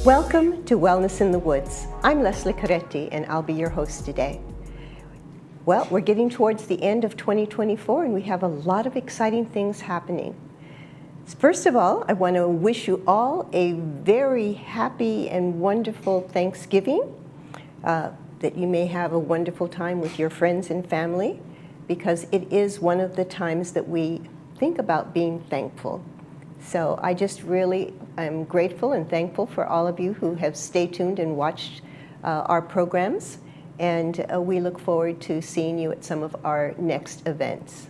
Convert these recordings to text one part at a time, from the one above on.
Welcome to Wellness in the Woods. I'm Leslie Caretti, and I'll be your host today. Well, we're getting towards the end of 2024, and we have a lot of exciting things happening. First of all, I want to wish you all a very happy and wonderful Thanksgiving, that you may have a wonderful time with your friends and family, because it is one of the times that we think about being thankful. So I just really am grateful and thankful for all of you who have stayed tuned and watched our programs, and we look forward to seeing you at some of our next events.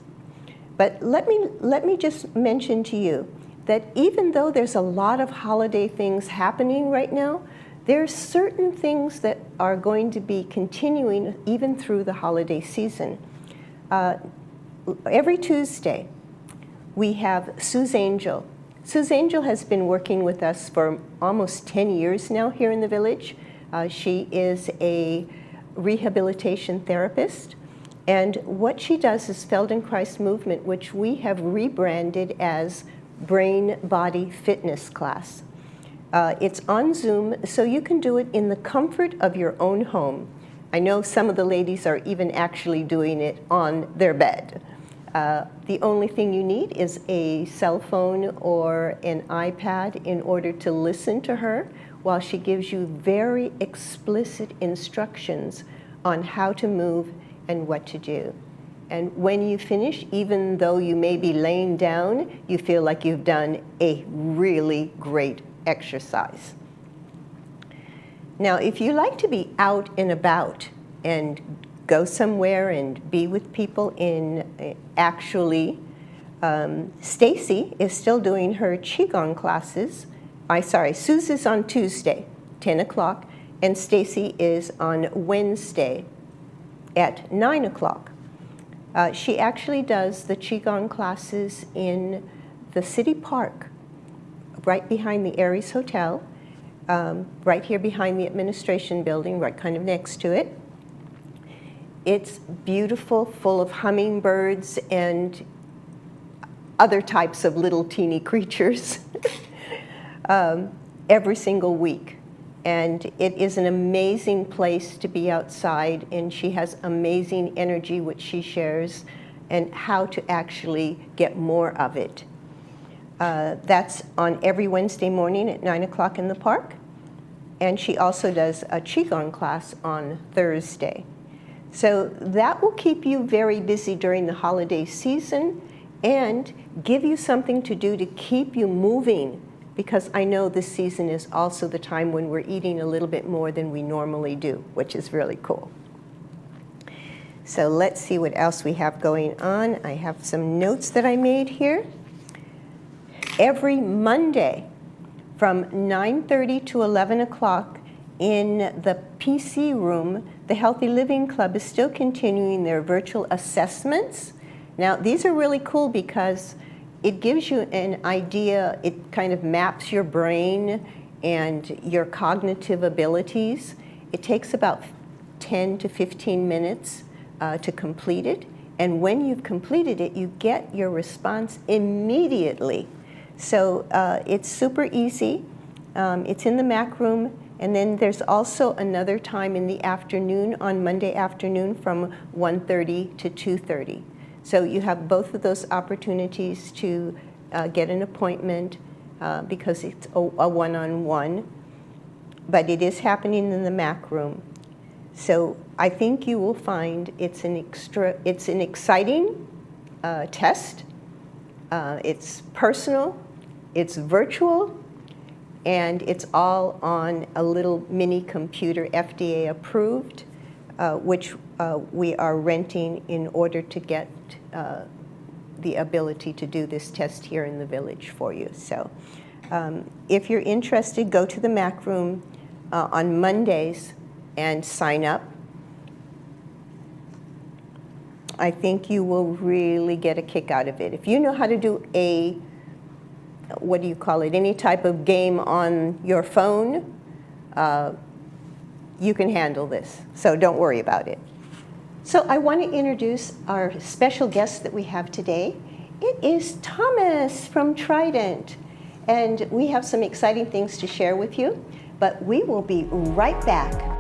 But let me just mention to you that even though there's a lot of holiday things happening right now, there are certain things that are going to be continuing even through the holiday season. Every Tuesday, we have Sue's Angel. Sue's Angel has been working with us for almost 10 years now here in the village. She is a rehabilitation therapist, and what she does is Feldenkrais movement, which we have rebranded as Brain Body Fitness Class. It's on Zoom, so you can do it in the comfort of your own home. I know some of the ladies are even actually doing it on their bed. The only thing you need is a cell phone or an iPad in order to listen to her while she gives you very explicit instructions on how to move and what to do. And when you finish, even though you may be laying down, you feel like you've done a really great exercise. Now, if you like to be out and about and go somewhere and be with people actually, Stacy is still doing her Qigong classes. Suze is on Tuesday, 10 o'clock, and Stacy is on Wednesday at 9 o'clock. She actually does the Qigong classes in the city park, right behind the Aries Hotel, right here behind the administration building, right kind of next to it. It's beautiful, full of hummingbirds and other types of little teeny creatures every single week. And it is an amazing place to be outside, and she has amazing energy which she shares, and how to actually get more of it. That's on every Wednesday morning at 9 o'clock in the park. And she also does a Qigong class on Thursday. So that will keep you very busy during the holiday season and give you something to do to keep you moving, because I know this season is also the time when we're eating a little bit more than we normally do, which is really cool. So let's see what else we have going on. I have some notes that I made here. Every Monday from 9:30 to 11 o'clock in the PC room, the Healthy Living Club is still continuing their virtual assessments. Now, these are really cool because it gives you an idea, it kind of maps your brain and your cognitive abilities. It takes about 10 to 15 minutes to complete it. And when you've completed it, you get your response immediately. So it's super easy. It's in the Mac room. And then there's also another time in the afternoon on Monday afternoon from 1:30 to 2:30. So you have both of those opportunities to get an appointment because it's a one-on-one, but it is happening in the Mac room. So I think you will find it's an exciting test. It's personal, it's virtual, and it's all on a little mini computer, FDA approved, which we are renting in order to get the ability to do this test here in the village for you. So if you're interested, go to the Mac room. on Mondays and sign up. I think you will really get a kick out of it. If you know how to do what do you call it, any type of game on your phone, you can handle this. So don't worry about it. So I want to introduce our special guest that we have today. It is Thomas from Trident. And we have some exciting things to share with you, but we will be right back.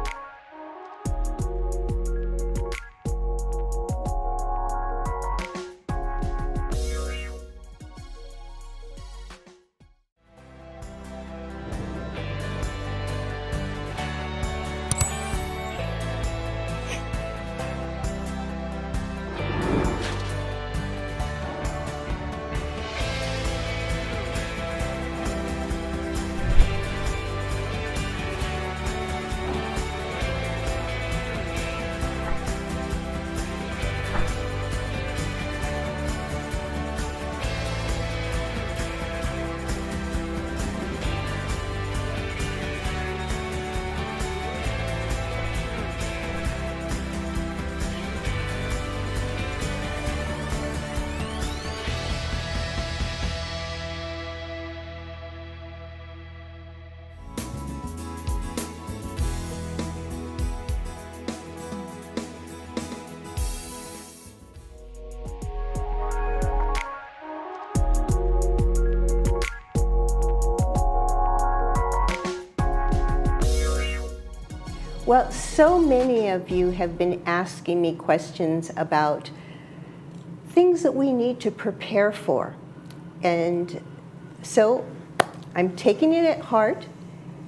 Well, so many of you have been asking me questions about things that we need to prepare for. And so I'm taking it at heart,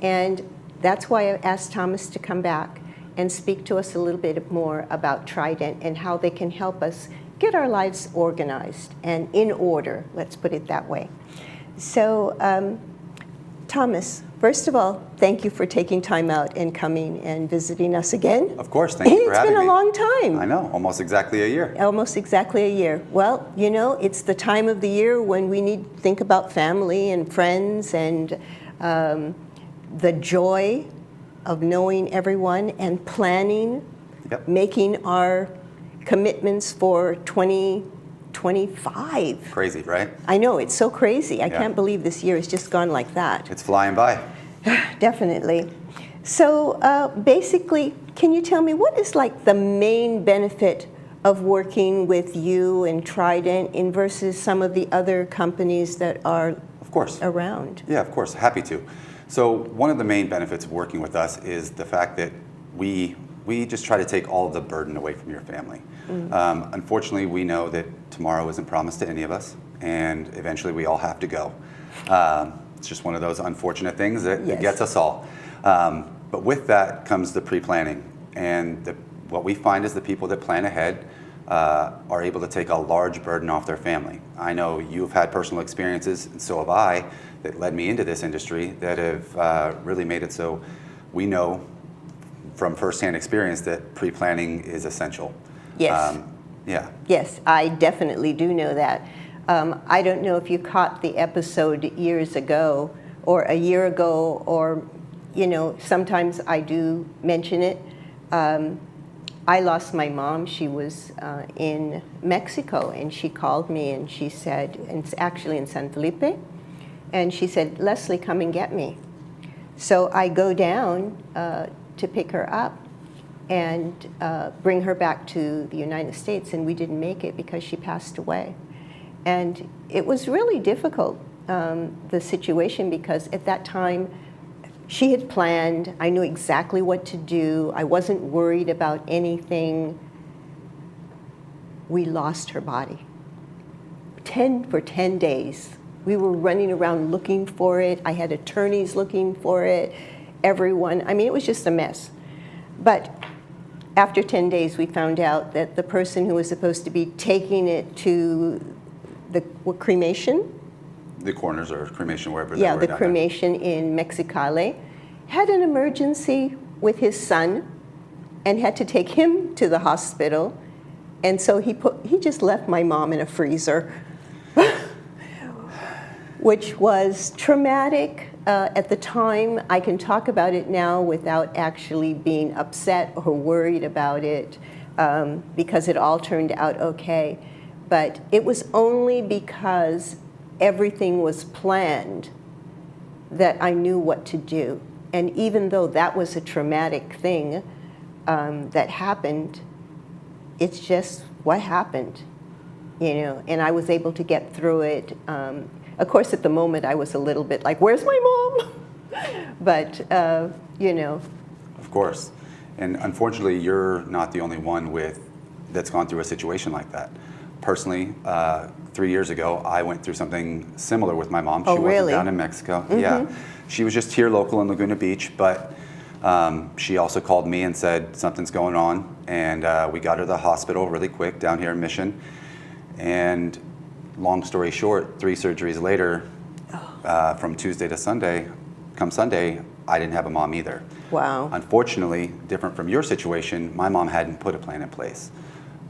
and that's why I asked Thomas to come back and speak to us a little bit more about Trident and how they can help us get our lives organized and in order, let's put it that way. So, Thomas, first of all, thank you for taking time out and coming and visiting us again. Of course, thank you for having me. It's been a long time. I know, almost exactly a year. Almost exactly a year. Well, you know, it's the time of the year when we need to think about family and friends and the joy of knowing everyone and planning, making our commitments for 2025. Crazy, right? I know, it's so crazy. I can't believe this year has just gone like that. It's flying by. Definitely. So basically, can you tell me what is like the main benefit of working with you and Trident in versus some of the other companies that are around? Yeah, of course, happy to. So one of the main benefits of working with us is the fact that we just try to take all of the burden away from your family. Unfortunately, we know that tomorrow isn't promised to any of us, and eventually we all have to go. It's just one of those unfortunate things that gets us all. But with that comes the pre-planning, and what we find is the people that plan ahead are able to take a large burden off their family. I know you've had personal experiences, and so have I, that led me into this industry that have really made it so we know from firsthand experience that pre-planning is essential. Yes. Yes, I definitely do know that. I don't know if you caught the episode years ago or a year ago, or, you know, sometimes I do mention it. I lost my mom. She was in Mexico, and she called me and she said, and it's actually in San Felipe, and she said, "Leslie, come and get me." So I go down to pick her up and bring her back to the United States, and we didn't make it because she passed away. And it was really difficult, the situation, because at that time she had planned. I knew exactly what to do. I wasn't worried about anything. We lost her body. For 10 days. We were running around looking for it. I had attorneys looking for it. Everyone. I mean, it was just a mess. But after 10 days, we found out that the person who was supposed to be taking it to the cremation. The coroners or cremation, wherever they were. Yeah, the cremation in Mexicali, had an emergency with his son and had to take him to the hospital. And so he just left my mom in a freezer, which was traumatic. at the time. I can talk about it now without actually being upset or worried about it, because it all turned out okay. But it was only because everything was planned that I knew what to do. And even though that was a traumatic thing that happened, it's just what happened, you know, and I was able to get through it. Of course, at the moment, I was a little bit like, where's my mom? But, you know. Of course. And unfortunately, you're not the only one that's gone through a situation like that. Personally, 3 years ago, I went through something similar with my mom. Oh, she really? wasn't down in Mexico. Mm-hmm. Yeah. She was just here local in Laguna Beach, but she also called me and said something's going on, and we got her to the hospital really quick down here in Mission. And long story short, 3 surgeries later, from Tuesday to Sunday, come Sunday, I didn't have a mom either. Wow. Unfortunately, different from your situation, my mom hadn't put a plan in place.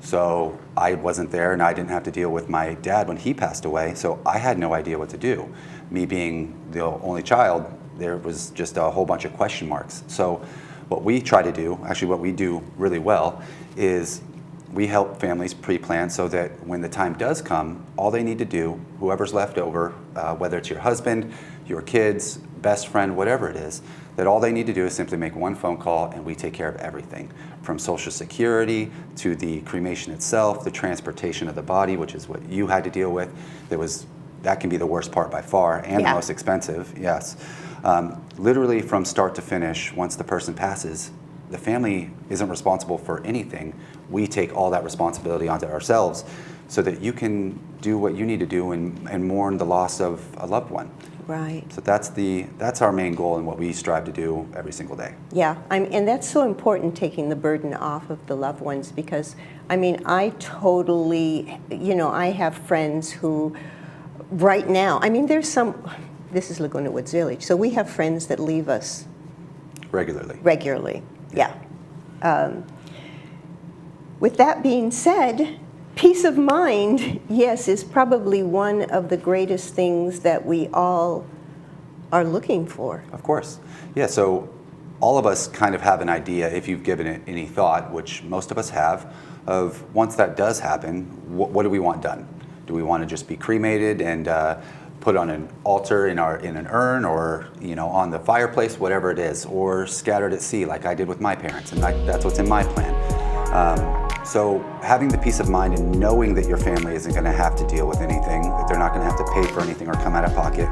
So I wasn't there, and I didn't have to deal with my dad when he passed away, so I had no idea what to do. Me being the only child, there was just a whole bunch of question marks. So what we try to do, actually what we do really well, is we help families pre-plan so that when the time does come, all they need to do, whoever's left over, whether it's your husband, your kids, best friend, whatever it is, that all they need to do is simply make one phone call and we take care of everything. From Social Security to the cremation itself, the transportation of the body, which is what you had to deal with. That can be the worst part by far and the most expensive, yes. Literally from start to finish, once the person passes, the family isn't responsible for anything. We take all that responsibility onto ourselves so that you can do what you need to do and mourn the loss of a loved one. Right. So that's our main goal and what we strive to do every single day. Yeah, and that's so important, taking the burden off of the loved ones, because, I mean, I totally, you know, I have friends who, right now, I mean, this is Laguna Woods Village, so we have friends that leave us regularly, yeah. With that being said, peace of mind, yes, is probably one of the greatest things that we all are looking for. Of course. Yeah, so all of us kind of have an idea, if you've given it any thought, which most of us have, of once that does happen, what do we want done? Do we want to just be cremated and put on an altar in an urn, or on the fireplace, whatever it is, or scattered at sea like I did with my parents, and that's what's in my plan. So having the peace of mind and knowing that your family isn't going to have to deal with anything, that they're not going to have to pay for anything or come out of pocket,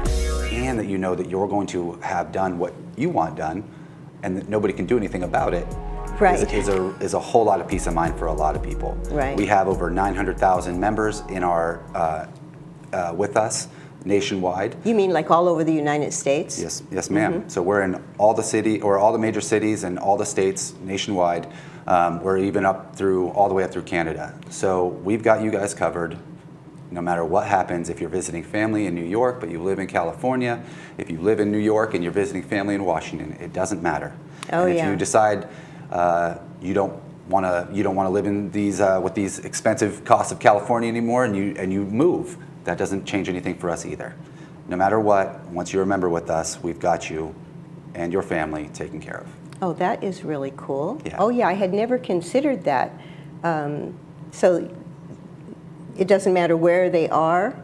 and that you know that you're going to have done what you want done and that nobody can do anything about it, right, is a whole lot of peace of mind for a lot of people. Right. We have over 900,000 members in our with us nationwide. You mean like all over the United States? Yes, ma'am. Mm-hmm. So we're in all the major cities and all the states nationwide. We're even all the way up through Canada. So we've got you guys covered no matter what happens. If you're visiting family in New York, but you live in California, if you live in New York and you're visiting family in Washington, it doesn't matter. Oh, and if yeah. you decide you don't want to live in these with these expensive costs of California anymore, and you move, that doesn't change anything for us either. No matter what, once you're a member with us, we've got you and your family taken care of. Oh, that is really cool. Yeah. Oh, yeah, I had never considered that. So it doesn't matter where they are?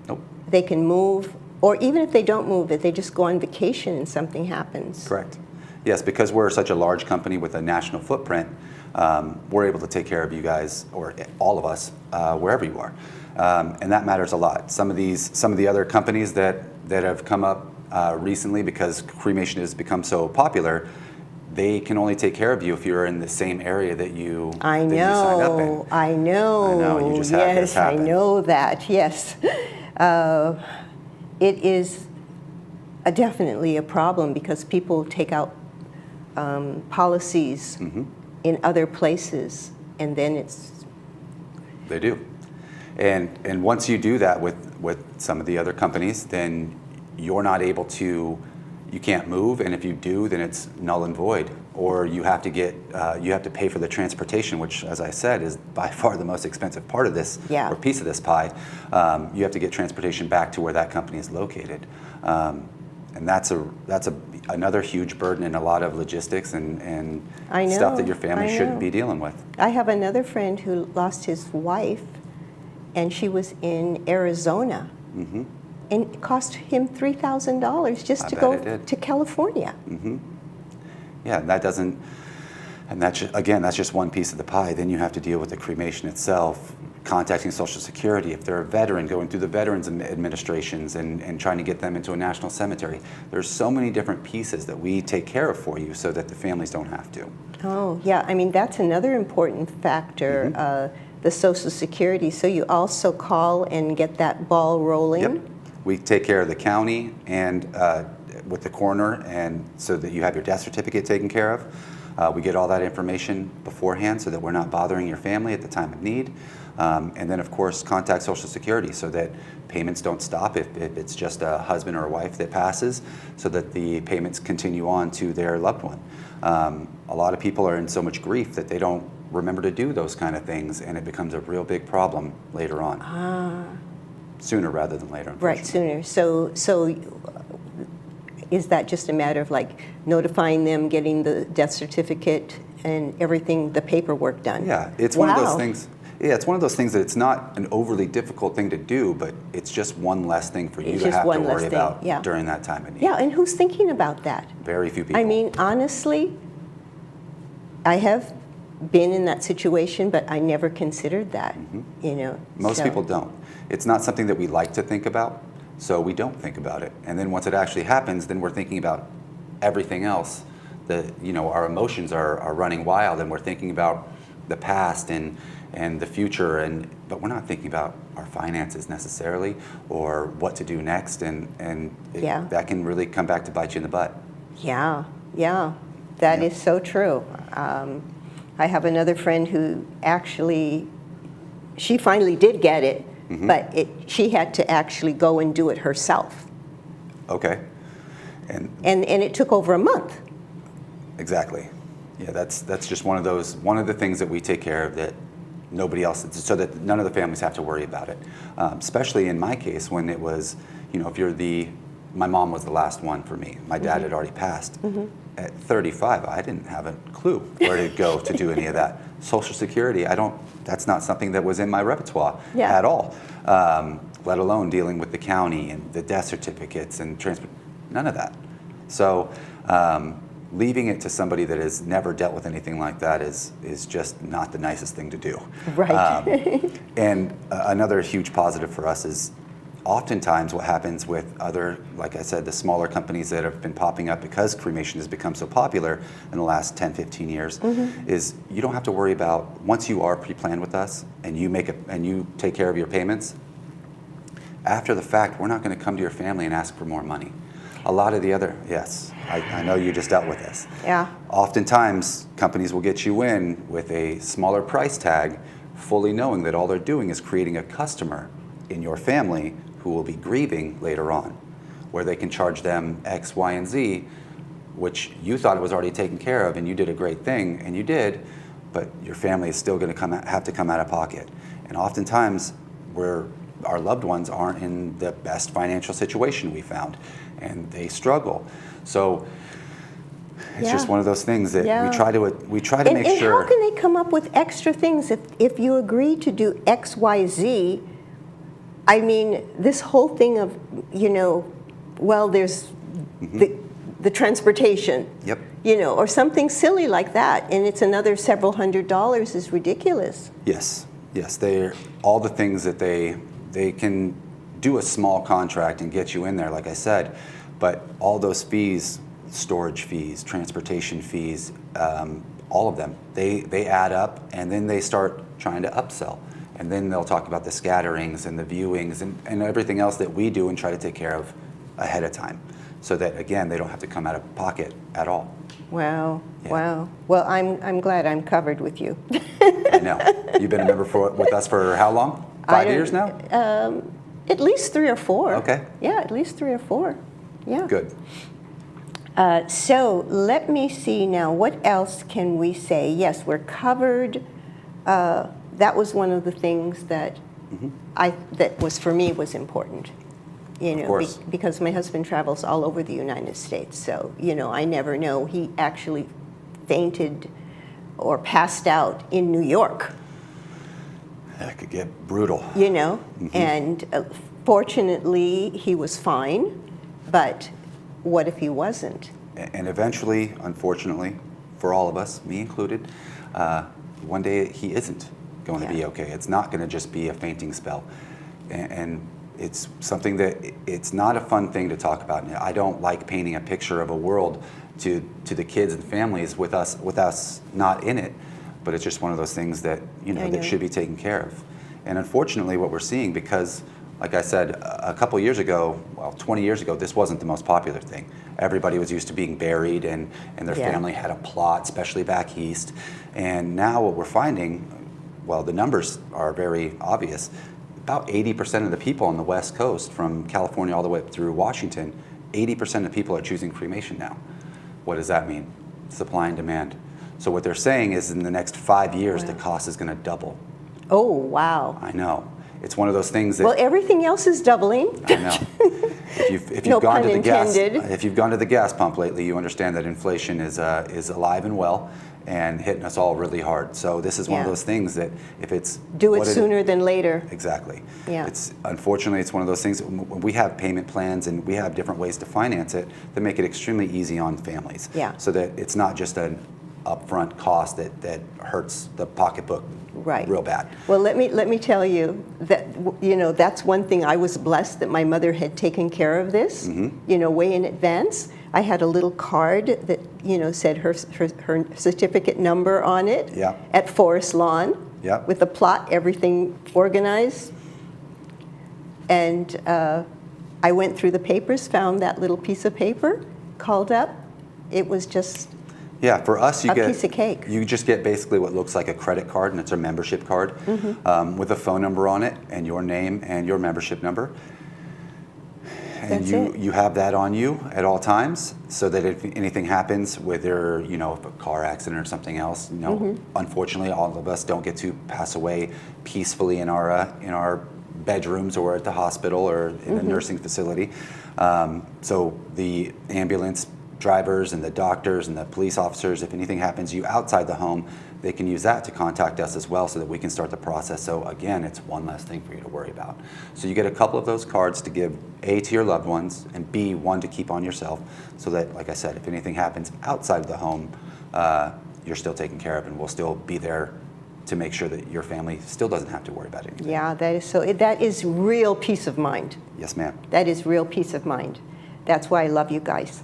Nope. They can move, or even if they don't move, if they just go on vacation and something happens. Correct. Yes, because we're such a large company with a national footprint, we're able to take care of you guys, or all of us, wherever you are. And that matters a lot. Some of the other companies that have come up recently, because cremation has become so popular, they can only take care of you if you're in the same area that you signed up in. I know. You just had this happen. I know that. Yes, it is definitely a problem, because people take out policies in other places, and then They do. And once you do that with some of the other companies, then you're not able to, you can't move, and if you do, then it's null and void, or you have to pay for the transportation, which, as I said, is by far the most expensive part of this, or piece of this pie. You have to get transportation back to where that company is located. And that's another huge burden and a lot of logistics and I know, stuff that your family I shouldn't know. be dealing with. I have another friend who lost his wife, and she was in Arizona. Mm-hmm. And it cost him $3,000 just I to bet go it did. to California. Mm-hmm. Yeah, that doesn't, and that's again, that's just one piece of the pie. Then you have to deal with the cremation itself, contacting Social Security if they're a veteran, going through the Veterans Administrations and trying to get them into a national cemetery. There's so many different pieces that we take care of for you so that the families don't have to. Oh, yeah. I mean, that's another important factor, the Social Security. So you also call and get that ball rolling? Yep. We take care of the county and with the coroner, and so that you have your death certificate taken care of. We get all that information beforehand so that we're not bothering your family at the time of need. And then, of course, contact Social Security so that payments don't stop if it's just a husband or a wife that passes, so that the payments continue on to their loved one. A lot of people are in so much grief that they don't remember to do those kind of things, and it becomes a real big problem later on. Sooner rather than later, Right, sooner. So is that just a matter of like notifying them, getting the death certificate and everything, the paperwork done? Yeah, it's one of those Wow. things. Yeah, it's one of those things that it's not an overly difficult thing to do, but it's just one less thing for you It's to just have to one less worry thing, about yeah. during that time of need. Yeah, and who's thinking about that? Very few people. I mean, honestly, I have been in that situation, but I never considered that, you know. Most so- people don't. It's not something that we like to think about, so we don't think about it. And then once it actually happens, then we're thinking about everything else. Our emotions are running wild, and we're thinking about the past and the future, but we're not thinking about our finances necessarily or what to do next, Yeah. that can really come back to bite you in the butt. Yeah, that Yeah. is so true. I have another friend who actually, she finally did get it, but she had to actually go and do it herself. Okay. And And it took over a month. exactly. Yeah, that's just one of the things that we take care of that nobody else, so that none of the families have to worry about it. Especially in my case, when it was, my mom was the last one for me. My dad had already passed. At 35, I didn't have a clue where to go to do any of that. Social Security, that's not something that was in my repertoire at all, let alone dealing with the county and the death certificates and none of that. So leaving it to somebody that has never dealt with anything like that is just not the nicest thing to do. Right. And another huge positive for us is oftentimes what happens with other, like I said, the smaller companies that have been popping up because cremation has become so popular in the last 10, 15 years, is you don't have to worry about, once you are pre-planned with us and you take care of your payments, after the fact, we're not going to come to your family and ask for more money. A lot of the other, yes, I know you just dealt with this. Yeah. Oftentimes, companies will get you in with a smaller price tag, fully knowing that all they're doing is creating a customer in your family who will be grieving later on, where they can charge them X, Y, and Z, which you thought it was already taken care of and you did a great thing, and you did, but your family is still going to have to come out of pocket. And oftentimes, our loved ones aren't in the best financial situation we found, and they struggle. So it's just one of those things that we try to make sure. And how can they come up with extra things if you agree to do X, Y, Z? I mean, this whole thing of, there's the transportation. Yep. Or something silly like that, and it's another several $100s is ridiculous. Yes, they're all the things that they can do a small contract and get you in there, like I said, but all those fees, storage fees, transportation fees, all of them, they add up, and then they start trying to upsell. And then they'll talk about the scatterings and the viewings and everything else that we do and try to take care of ahead of time, so that, again, they don't have to come out of pocket at all. Wow, Yeah. wow. Well, I'm glad I'm covered with you. I know. You've been a member with us for how long? 5 years now? At least 3 or 4. Okay. Yeah, at least 3 or 4. Yeah. Good. So let me see now. What else can we say? Yes, we're covered. That was one of the things that that was for me was important. You know, Of course. because my husband travels all over the United States, so, you know, I never know. He actually fainted or passed out in New York. That could get brutal. You know, and fortunately he was fine, but what if he wasn't? And eventually, unfortunately, for all of us, me included, one day he isn't going to be okay. It's not going to just be a fainting spell. And it's something that, it's not a fun thing to talk about. I don't like painting a picture of a world to the kids and families with us not in it, but it's just one of those things that, you know, that should be taken care of. And unfortunately, what we're seeing, because like I said, a couple years ago, well, 20 years ago, this wasn't the most popular thing. Everybody was used to being buried, and their family had a plot, especially back east. And now what we're finding, well, the numbers are very obvious. About 80% of the people on the West Coast, from California all the way up through Washington, 80% of people are choosing cremation now. What does that mean? Supply and demand. So what they're saying is in the next 5 years, the cost is going to double. Oh, wow. I know. It's one of those things that... Well, everything else is doubling. I know. If No you've gone pun to the gas, intended. if you've gone to the gas pump lately, you understand that inflation is alive and well and hitting us all really hard. So this is one of those things that if it's do it sooner than later. Exactly. Yeah. Unfortunately, it's one of those things. We have payment plans and we have different ways to finance it that make it extremely easy on families. Yeah. So that it's not just an upfront cost that hurts the pocketbook real bad. Well, let me tell you that, you know, that's one thing. I was blessed that my mother had taken care of this, you know, way in advance. I had a little card that, you know, said her certificate number on it at Forest Lawn with the plot, everything organized. And I went through the papers, found that little piece of paper, called up. It was just... Yeah, for us, you get a piece of cake. You just get basically what looks like a credit card, and it's a membership card with a phone number on it and your name and your membership number. And you have that on you at all times, so that if anything happens, whether, you know, if a car accident or something else, you know, unfortunately, all of us don't get to pass away peacefully in our bedrooms or at the hospital or in a nursing facility. So the ambulance drivers and the doctors and the police officers, if anything happens to you outside the home, they can use that to contact us as well so that we can start the process. So again, it's one less thing for you to worry about. So you get a couple of those cards to give A, to your loved ones, and B, one to keep on yourself, so that, like I said, if anything happens outside of the home, you're still taken care of, and we'll still be there to make sure that your family still doesn't have to worry about anything. Yeah, that is real peace of mind. Yes, ma'am. That is real peace of mind. That's why I love you guys.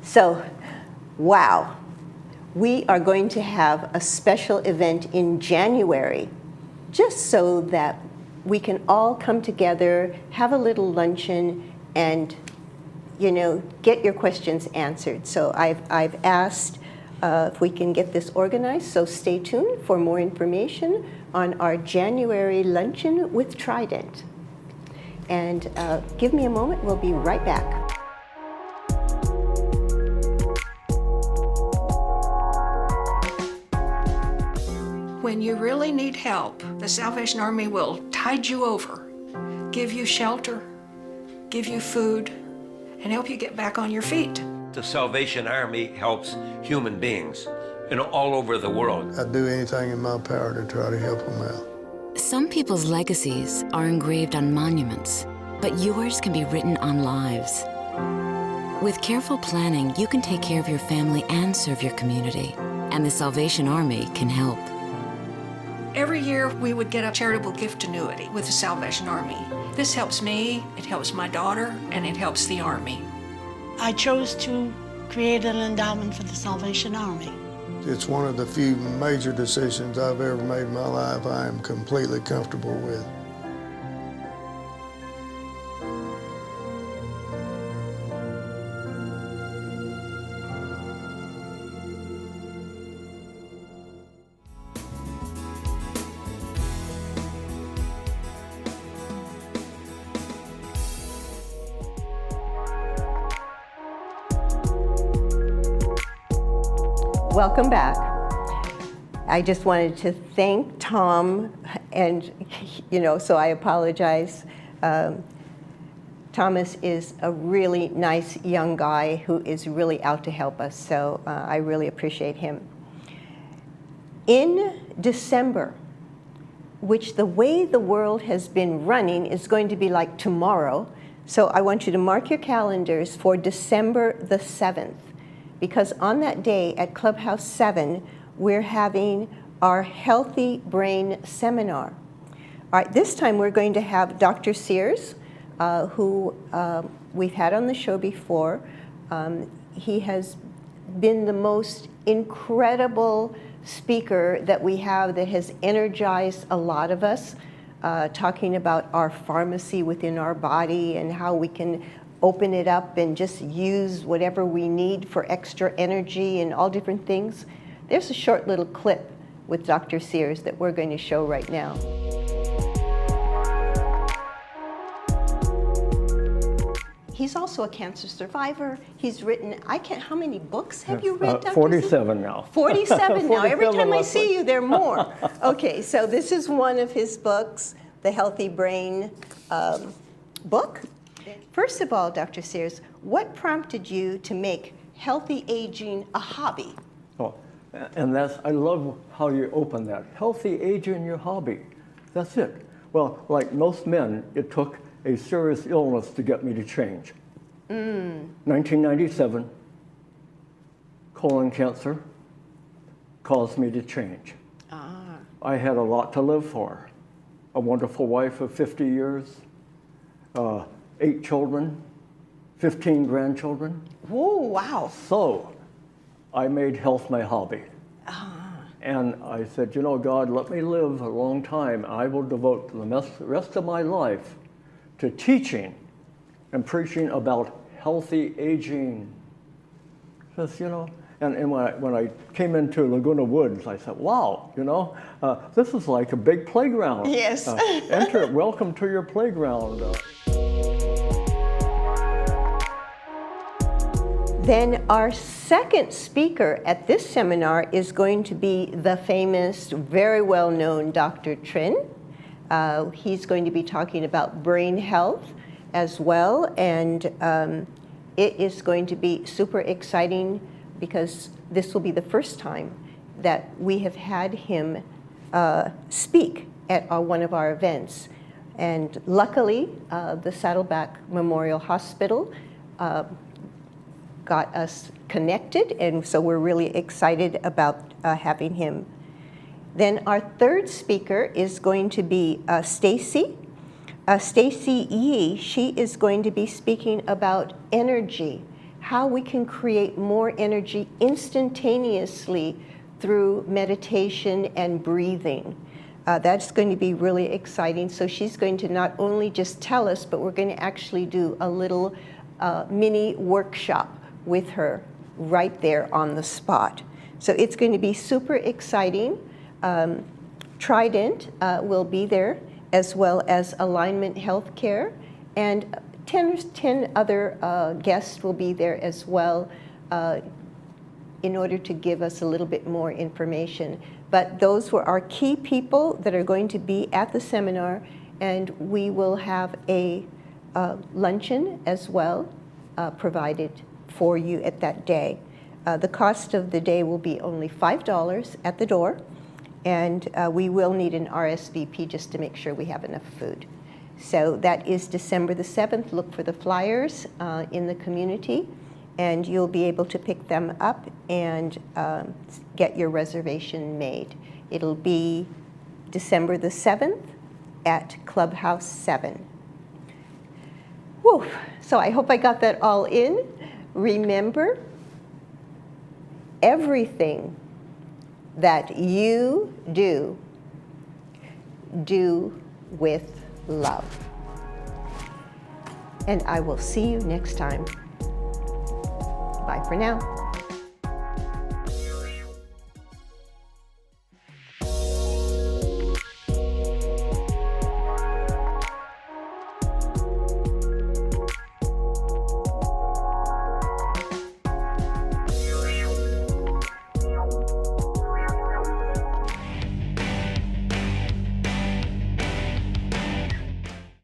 So, wow, we are going to have a special event in January, just so that we can all come together, have a little luncheon, and, you know, get your questions answered. So I've asked if we can get this organized, so stay tuned for more information on our January luncheon with Trident. And give me a moment, we'll be right back. When you really need help, the Salvation Army will tide you over, give you shelter, give you food, and help you get back on your feet. The Salvation Army helps human beings all over the world. I'd do anything in my power to try to help them out. Some people's legacies are engraved on monuments, but yours can be written on lives. With careful planning, you can take care of your family and serve your community, and the Salvation Army can help. Every year, we would get a charitable gift annuity with the Salvation Army. This helps me, it helps my daughter, and it helps the Army. I chose to create an endowment for the Salvation Army. It's one of the few major decisions I've ever made in my life I am completely comfortable with. Welcome back. I just wanted to thank Tom, and, you know, so I apologize. Thomas is a really nice young guy who is really out to help us, so I really appreciate him. In December, which the way the world has been running is going to be like tomorrow, so I want you to mark your calendars for December the 7th, because on that day at Clubhouse 7, we're having our Healthy Brain Seminar. All right, this time we're going to have Dr. Sears, who we've had on the show before. He has been the most incredible speaker that we have that has energized a lot of us, talking about our pharmacy within our body and how we can open it up and just use whatever we need for extra energy and all different things. There's a short little clip with Dr. Sears that we're going to show right now. He's also a cancer survivor. He's written, how many books have you read, Dr. 47 now. 47 now. Every 47 time I last see week. you, there are more. Okay, so this is one of his books, the Healthy Brain book. First of all, Dr. Sears, what prompted you to make healthy aging a hobby? Oh, and I love how you open that. Healthy aging, your hobby. That's it. Well, like most men, it took a serious illness to get me to change. 1997, colon cancer caused me to change. I had a lot to live for. A wonderful wife of 50 years, 8 children, 15 grandchildren. Oh, wow. So I made health my hobby. And I said, you know, God, let me live a long time. I will devote the rest of my life to teaching and preaching about healthy aging. Just, you know, and when I came into Laguna Woods, I said, wow, you know, this is like a big playground. Yes. Welcome to your playground. Then our second speaker at this seminar is going to be the famous, very well-known Dr. Trin. He's going to be talking about brain health as well, and it is going to be super exciting because this will be the first time that we have had him speak at one of our events. And luckily, the Saddleback Memorial Hospital got us connected, and so we're really excited about having him. Then our third speaker is going to be Stacy. Stacy Yee, she is going to be speaking about energy, how we can create more energy instantaneously through meditation and breathing. That's going to be really exciting. So she's going to not only just tell us, but we're going to actually do a little mini workshop with her right there on the spot. So it's going to be super exciting. Trident will be there, as well as Alignment Healthcare, and 10 other guests will be there as well in order to give us a little bit more information. But those were our key people that are going to be at the seminar, and we will have a luncheon as well provided for you at that day. The cost of the day will be only $5 at the door, and we will need an RSVP just to make sure we have enough food. So that is December the 7th. Look for the flyers in the community, and you'll be able to pick them up and get your reservation made. It'll be December the 7th at Clubhouse 7. Whew. So I hope I got that all in. Remember, everything that you do, do with love. And I will see you next time. Bye for now.